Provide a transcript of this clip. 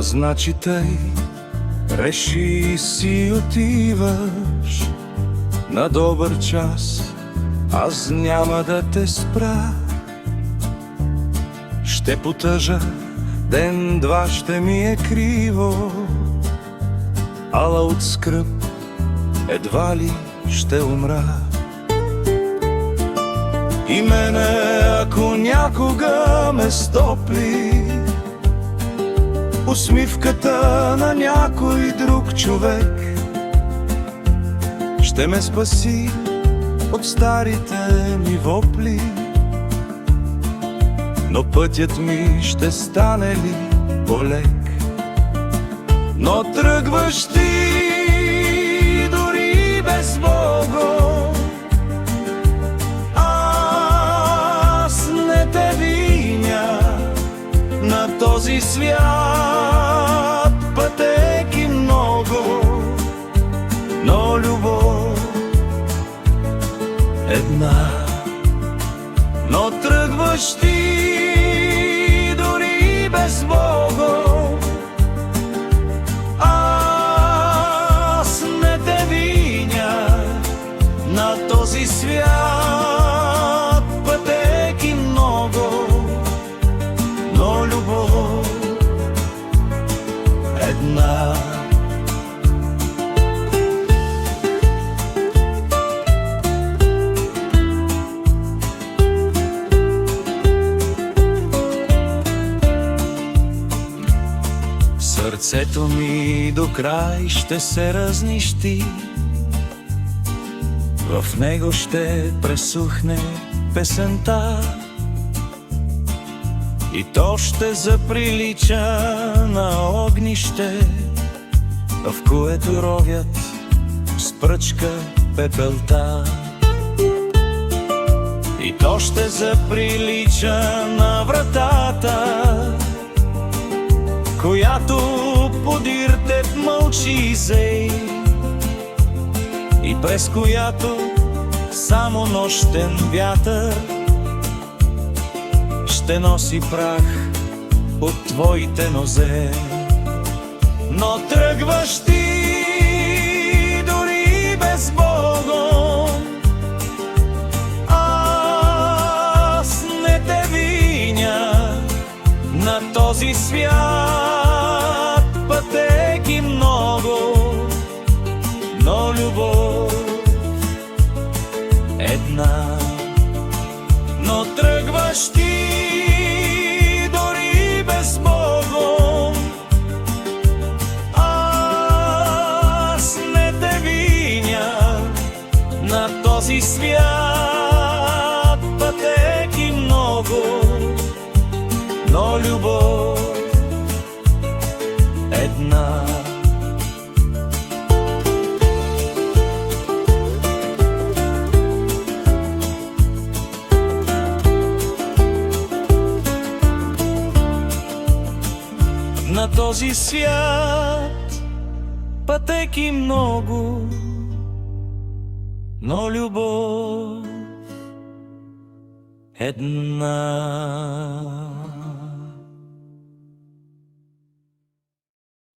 Значи тъй реши си отиваш на добър час, аз няма да те спра. Ще потъжа, ден-два ще ми е криво, ала от скръб едва ли ще умра. И мене, ако някога ме стопли усмивката на някой друг човек, ще ме спаси от старите ми вопли. Но пътят ми ще стане ли полек? Но тръгваш ти дори без Бога, аз не те виня. На този свят пътеки много, но любов една. Но тръгваш ти дори без Бога, аз не те виня. На този свят пътеки много, но любов една. Сърцето ми до край ще се разнищи, в него ще пресухне песента, и то ще заприлича на огнище, в което ровят с пръчка пепелта. И то ще заприлича на вратата, която подир теб мълчи зей, и през която само нощен вятър ще носи прах от твоите нозе. Но тръгваш ти дори без Бога, аз не те виня. На този свят пътеки много, но любов една. Но тръгваш ти дори без Бога, аз не те виня. На този свят пътеки много, но любов една. На този свят пътеки много, но любов една.